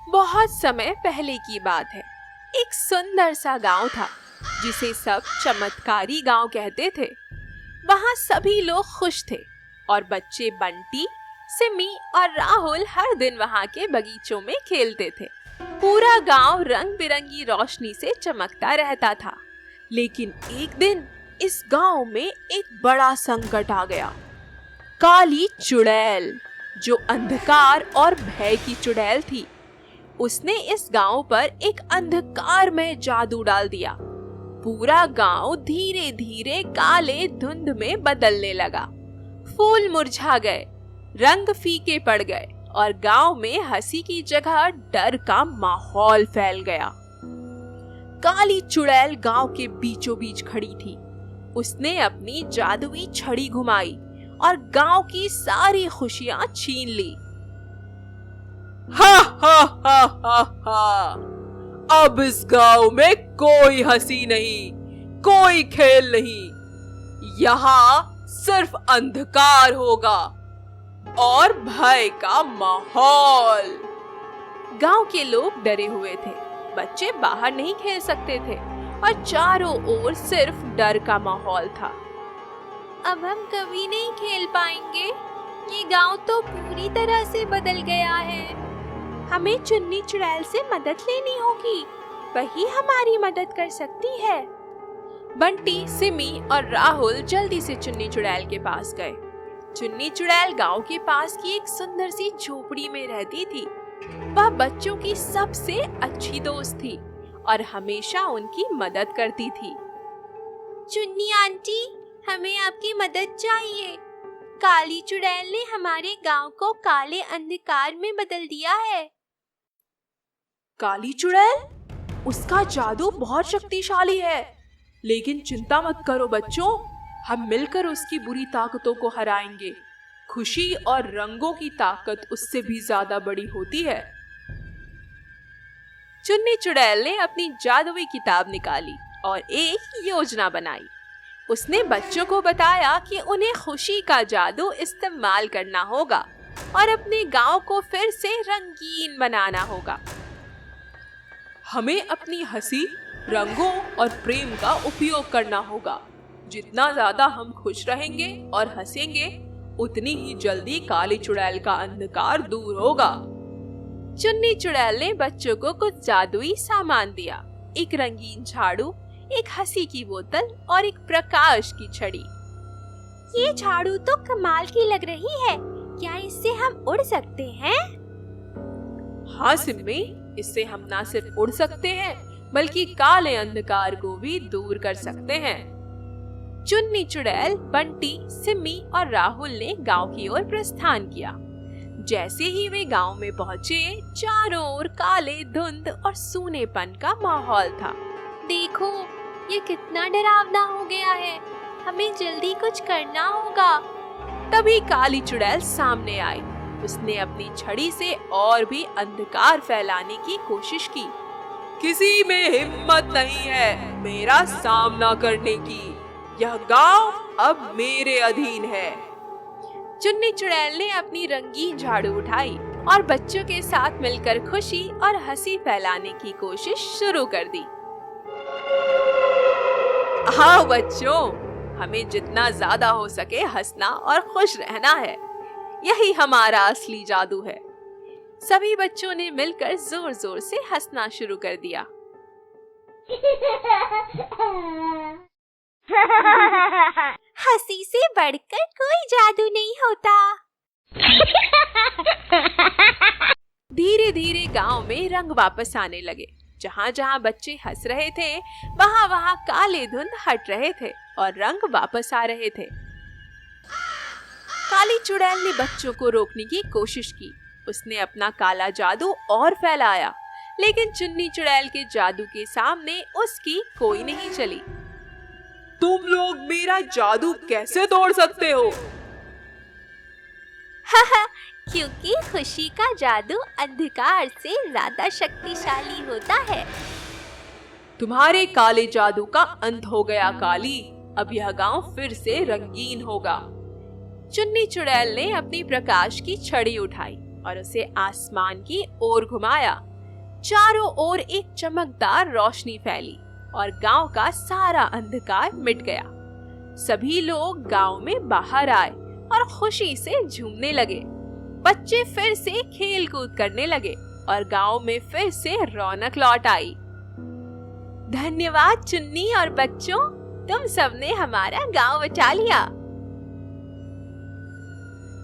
बहुत समय पहले की बात है। एक सुंदर सा गांव था जिसे सब चमत्कारी गांव कहते थे। वहां सभी लोग खुश थे और बच्चे बंटी, सिमी और राहुल हर दिन वहां के बगीचों में खेलते थे। पूरा गांव रंग बिरंगी रोशनी से चमकता रहता था। लेकिन एक दिन इस गांव में एक बड़ा संकट आ गया। काली चुड़ैल, जो अंधकार और भय की चुड़ैल थी, उसने इस गांव पर एक अंधकार में जादू डाल दिया। पूरा गांव धीरे धीरे काले धुंध में बदलने लगा। फूल मुरझा गए, रंग फीके पड़ गए और गांव में हंसी की जगह डर का माहौल फैल गया। काली चुड़ैल गांव के बीचों बीच खड़ी थी। उसने अपनी जादुई छड़ी घुमाई और गांव की सारी खुशियां छीन ली। हा हा हा हा हा, अब इस गांव में कोई हंसी नहीं, कोई खेल नहीं। यहाँ सिर्फ अंधकार होगा और भय का माहौल। गांव के लोग डरे हुए थे। बच्चे बाहर नहीं खेल सकते थे और चारों ओर सिर्फ डर का माहौल था। अब हम कभी नहीं खेल पाएंगे। ये गांव तो पूरी तरह से बदल गया है। हमें चुन्नी चुड़ैल से मदद लेनी होगी, वही हमारी मदद कर सकती है। बंटी, सिमी और राहुल जल्दी से चुन्नी चुड़ैल के पास गए। चुन्नी चुड़ैल गांव के पास की एक सुंदर सी झोपड़ी में रहती थी। वह बच्चों की सबसे अच्छी दोस्त थी और हमेशा उनकी मदद करती थी। चुन्नी आंटी, हमें आपकी मदद चाहिए। काली चुड़ैल ने हमारे गांव को काले अंधकार में बदल दिया है। काली चुड़ैल? उसका जादू बहुत शक्तिशाली है, लेकिन चिंता मत करो बच्चों, हम मिलकर उसकी बुरी ताकतों को हराएंगे। खुशी और रंगों की ताकत उससे भी ज्यादा बड़ी होती है। चुन्नी चुड़ैल ने अपनी जादुई किताब निकाली और एक योजना बनाई। उसने बच्चों को बताया कि उन्हें खुशी का जादू इस्तेमाल करना होगा और अपने गांव को फिर से रंगीन बनाना होगा। हमें अपनी हंसी, रंगों और प्रेम का उपयोग करना होगा। जितना ज्यादा हम खुश रहेंगे और हंसेंगे, उतनी ही जल्दी काली चुड़ैल का अंधकार दूर होगा। चुन्नी चुड़ैल ने बच्चों को कुछ जादुई सामान दिया। एक रंगीन झाड़ू, एक हंसी की बोतल और एक प्रकाश की छड़ी। ये झाड़ू तो कमाल की लग रही है। क्या इससे हम उड़ सकते हैं? हाँ सिम्मी, इससे हम ना सिर्फ उड़ सकते हैं बल्कि काले अंधकार को भी दूर कर सकते हैं। चुन्नी चुड़ैल, बंटी, सिमी और राहुल ने गांव की ओर प्रस्थान किया। जैसे ही वे गांव में पहुंचे, चारों ओर काले धुंध और सूनेपन का माहौल था। देखो, ये कितना डरावना हो गया है। हमें जल्दी कुछ करना होगा। तभी काली चुड़ैल सामने आई। उसने अपनी छड़ी से और भी अंधकार फैलाने की कोशिश की। किसी में हिम्मत नहीं है मेरा सामना करने की। यह गांव अब मेरे अधीन है। चुन्नी चुड़ैल ने अपनी रंगीन झाड़ू उठाई और बच्चों के साथ मिलकर खुशी और हंसी फैलाने की कोशिश शुरू कर दी। हाँ बच्चों, हमें जितना ज्यादा हो सके हंसना और खुश रहना है। यही हमारा असली जादू है। सभी बच्चों ने मिलकर जोर जोर से हंसना शुरू कर दिया। हंसी से बढ़कर कोई जादू नहीं होता। धीरे धीरे गांव में रंग वापस आने लगे। जहाँ जहाँ बच्चे हंस रहे थे, वहाँ वहाँ काले धुंध हट रहे थे और रंग वापस आ रहे थे। काली चुड़ैल ने बच्चों को रोकने की कोशिश की। उसने अपना काला जादू और फैलाया, लेकिन चुन्नी चुड़ैल के जादू के सामने उसकी कोई नहीं चली। तुम लोग मेरा जादू कैसे तोड़ सकते हो? क्योंकि खुशी का जादू अंधकार से ज्यादा शक्तिशाली होता है। तुम्हारे काले जादू का अंत हो गया काली। अब यह गांव फिर से रंगीन होगा। चुन्नी चुड़ैल ने अपनी प्रकाश की छड़ी उठाई और उसे आसमान की ओर घुमाया। चारों ओर एक चमकदार रोशनी फैली और गांव का सारा अंधकार मिट गया। सभी लोग गांव में बाहर आए और खुशी से झूमने लगे। बच्चे फिर से खेल कूद करने लगे और गांव में फिर से रौनक लौट आई। धन्यवाद चुन्नी और बच्चों, तुम सबने हमारा गांव बचा लिया।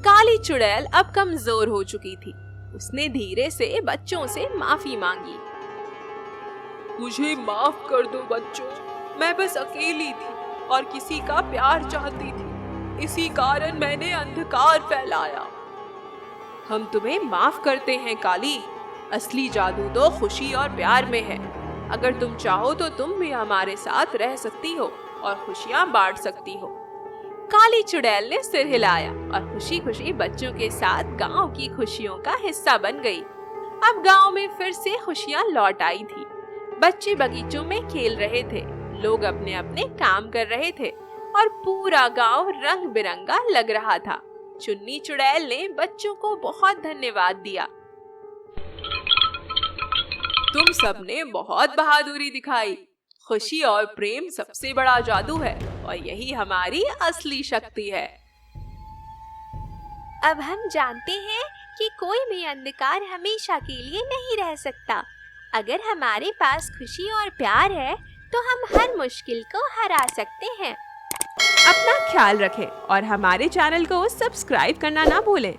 काली चुड़ैल अब कमजोर हो चुकी थी। उसने धीरे से बच्चों से माफी मांगी। मुझे माफ कर दो बच्चों, मैं बस अकेली थी और किसी का प्यार चाहती थी, इसी कारण मैंने अंधकार फैलाया। हम तुम्हें माफ करते हैं काली। असली जादू तो खुशी और प्यार में है। अगर तुम चाहो तो तुम भी हमारे साथ रह सकती हो और खुशियां बांट सकती हो। काली चुड़ैल ने सिर हिलाया और खुशी खुशी बच्चों के साथ गांव की खुशियों का हिस्सा बन गई। अब गांव में फिर से खुशियां लौट आई थी। बच्चे बगीचों में खेल रहे थे, लोग अपने अपने काम कर रहे थे और पूरा गांव रंग बिरंगा लग रहा था। चुन्नी चुड़ैल ने बच्चों को बहुत धन्यवाद दिया। तुम सबने बहुत बहादुरी दिखाई। खुशी और प्रेम सबसे बड़ा जादू है और यही हमारी असली शक्ति है। अब हम जानते हैं कि कोई भी अंधकार हमेशा के लिए नहीं रह सकता। अगर हमारे पास खुशी और प्यार है तो हम हर मुश्किल को हरा सकते हैं। अपना ख्याल रखें और हमारे चैनल को सब्सक्राइब करना ना भूलें